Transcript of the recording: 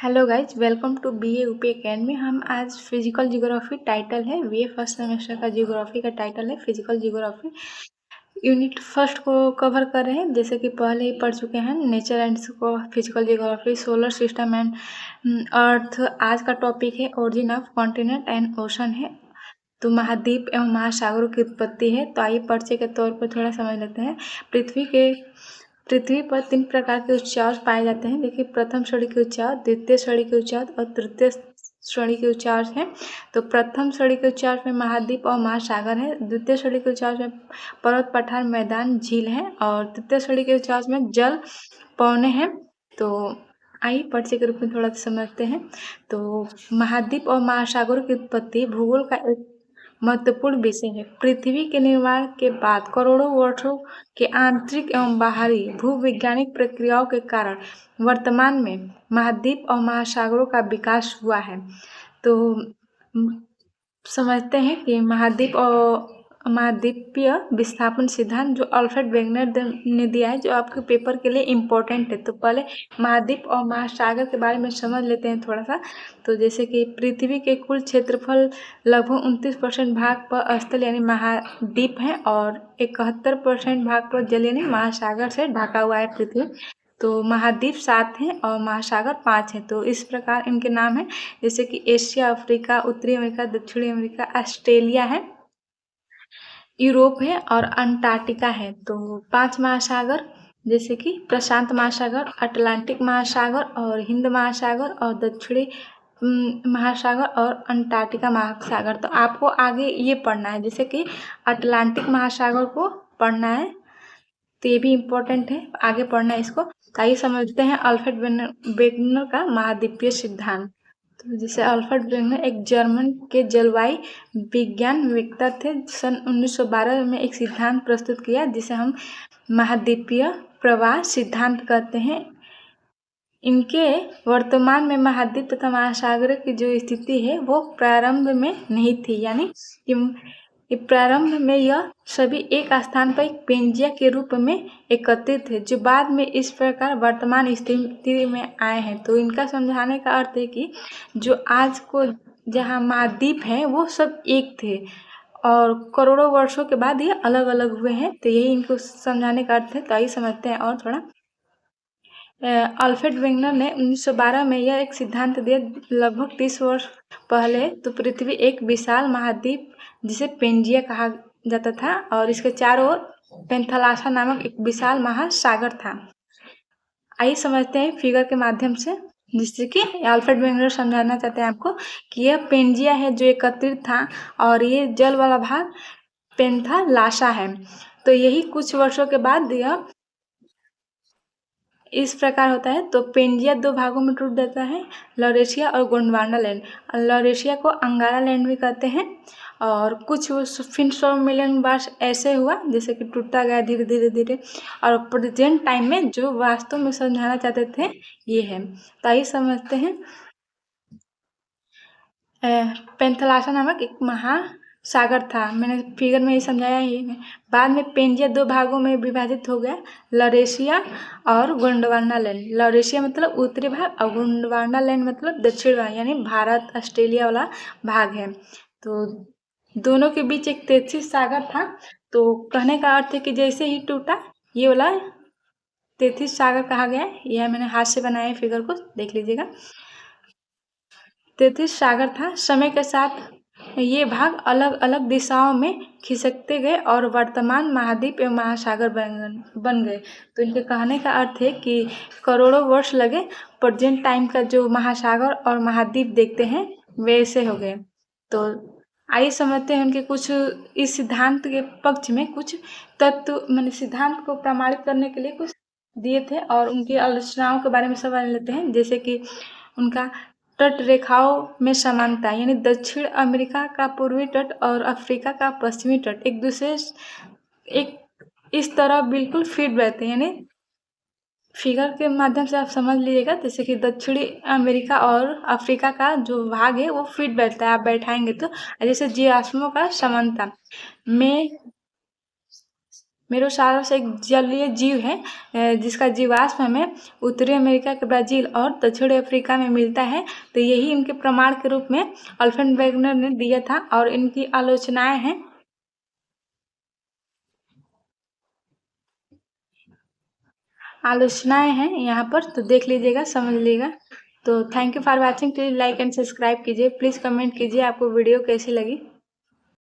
Hello guys, welcome to BA UP academy. हम आज physical geography title है BA first semester का geography का टाइटल है फिजिकल जियोग्राफी। यूनिट फर्स्ट को कवर कर रहे हैं, जैसे कि पहले ही पढ़ चुके हैं nature and physical geography, solar system and earth. आज का टॉपिक है origin of continent and ocean है, तो महाद्वीप एवं महासागरों की उत्पत्ति है। तो आइए परिचय के तौर पर थोड़ा समझ लेते हैं। पृथ्वी पर 3 प्रकार के उच्चार पाए जाते हैं। देखिए, प्रथम श्रेणी के उच्चार, द्वितीय श्रेणी के उच्चार और तृतीय श्रेणी के उच्चार हैं। तो प्रथम श्रेणी के उच्चार में महाद्वीप और महासागर है, द्वितीय श्रेणी के उच्चार में पर्वत पठार मैदान झील है और तृतीय श्रेणी के उच्चार में जल पौने हैं। तो आइए परिचय के रूप में थोड़ा समझते हैं। तो महाद्वीप और महासागरों की उत्पत्ति भूगोल का एक महत्वपूर्ण विषय है। पृथ्वी के निर्माण के बाद करोड़ों वर्षों के आंतरिक एवं बाहरी भूवैज्ञानिक प्रक्रियाओं के कारण वर्तमान में महाद्वीप और महासागरों का विकास हुआ है। तो समझते हैं कि महाद्वीपीय विस्थापन सिद्धांत जो अल्फ्रेड वेगनर ने दिया है, जो आपके पेपर के लिए इम्पोर्टेंट है। तो पहले महाद्वीप और महासागर के बारे में समझ लेते हैं थोड़ा सा। तो जैसे कि पृथ्वी के कुल क्षेत्रफल लगभग 29% भाग पर स्थल यानी महाद्वीप है और 71% भाग पर जल यानी महासागर से ढका हुआ है पृथ्वी। तो महाद्वीप 7 हैं और महासागर 5 हैं। तो इस प्रकार इनके नाम हैं, जैसे कि एशिया, अफ्रीका, उत्तरी अमेरिका, दक्षिणी अमेरिका, ऑस्ट्रेलिया है, यूरोप है और अंटार्कटिका है। तो 5 महासागर, जैसे कि प्रशांत महासागर, अटलांटिक महासागर और हिंद महासागर और दक्षिणी महासागर और अंटार्कटिका महासागर। तो आपको आगे ये पढ़ना है, जैसे कि अटलांटिक महासागर को पढ़ना है, तो ये भी इम्पोर्टेंट है, आगे पढ़ना है इसको। तो आइए समझते हैं अल्फ्रेड वेगनर का महाद्वीपीय सिद्धांत। तो जैसे अल्फ्रेड वेगनर एक जर्मन के जलवायु विज्ञान वेत्ता थे। सन 1912 में एक सिद्धांत प्रस्तुत किया जिसे हम महाद्वीपीय प्रवाह सिद्धांत कहते हैं। इनके वर्तमान में महाद्वीप तथा महासागर की जो स्थिति है वो प्रारंभ में नहीं थी, यानी कि प्रारंभ में यह सभी एक स्थान पर एक पेंजिया के रूप में एकत्रित थे, जो बाद में इस प्रकार वर्तमान स्थिति में आए हैं। तो इनका समझाने का अर्थ है कि जो आज को जहाँ महाद्वीप हैं वो सब एक थे और करोड़ों वर्षों के बाद ये अलग अलग हुए हैं। तो यही इनको समझाने का अर्थ है। तो आइए समझते हैं और थोड़ा। अल्फ्रेड वेगनर ने 1912 में यह एक सिद्धांत दिया, लगभग 30 वर्ष पहले। तो पृथ्वी एक विशाल महाद्वीप जिसे पेंजिया कहा जाता था और इसके चारों ओर पेंथलासा नामक एक विशाल महासागर था। आइए समझते हैं फिगर के माध्यम से, जिससे कि अल्फ्रेड वेगनर समझाना चाहते हैं आपको कि यह पेंजिया है जो एकत्रित था और ये जल वाला भाग पेंथलासा है। तो यही कुछ वर्षों के बाद यह इस प्रकार होता है। तो पेंजिया 2 भागों में टूट जाता है, लॉरेशिया और गोंडवाना लैंड। लॉरेशिया को अंगारा लैंड भी कहते हैं और कुछ फिर 100 मिलियन बार ऐसे हुआ जैसे कि टूटता गया धीरे धीरे धीरे। और प्रेजेंट टाइम में जो वास्तव में समझाना चाहते थे ये है। तो आइए समझते हैं। पेंथलासा नामक एक महासागर था, मैंने फिगर में ही समझाया ही है। बाद में पेंजिया 2 भागों में विभाजित हो गया, लॉरेशिया और गोंडवाना लैंड। लॉरेशिया मतलब उत्तरी भाग और गोंडवाना लैंड मतलब दक्षिण भाग, यानी भारत ऑस्ट्रेलिया वाला भाग है। तो दोनों के बीच एक 33 सागर था। तो कहने का अर्थ है कि जैसे ही टूटा ये वाला 33 सागर कहा गया। यह मैंने हाथ से बनाया है, फिगर को देख लीजिएगा। 33 सागर था। समय के साथ ये भाग अलग अलग दिशाओं में खिसकते गए और वर्तमान महाद्वीप एवं महासागर बन गए। तो इनके कहने का अर्थ है कि करोड़ों वर्ष लगे, प्रेजेंट टाइम का जो महासागर और महाद्वीप देखते हैं वैसे हो गए। तो आइए समझते हैं उनके कुछ इस सिद्धांत के पक्ष में कुछ तत्व, मैंने सिद्धांत को प्रमाणित करने के लिए कुछ दिए थे और उनकी आलोचनाओं के बारे में समझ लेते हैं। जैसे कि उनका तट रेखाओं में समानता, यानी दक्षिण अमेरिका का पूर्वी तट और अफ्रीका का पश्चिमी तट एक दूसरे एक इस तरह बिल्कुल फिट बैठते हैं, यानी फिगर के माध्यम से आप समझ लीजिएगा। जैसे कि दक्षिणी अमेरिका और अफ्रीका का जो भाग है वो फिट बैठता है, आप बैठाएंगे तो। जैसे जीवाश्मों का समानता में मेरोसाurus एक जलीय जीव है जिसका जीवाश्म हमें उत्तरी अमेरिका के ब्राज़ील और दक्षिण अफ्रीका में मिलता है। तो यही इनके प्रमाण के रूप में अल्फ्रेड वेगनर ने दिया था और इनकी आलोचनाएं हैं यहाँ पर, तो देख लीजिएगा, समझ लीजिएगा। तो thank you for watching. Please like and subscribe कीजिए, प्लीज़ कमेंट कीजिए आपको वीडियो कैसी लगी।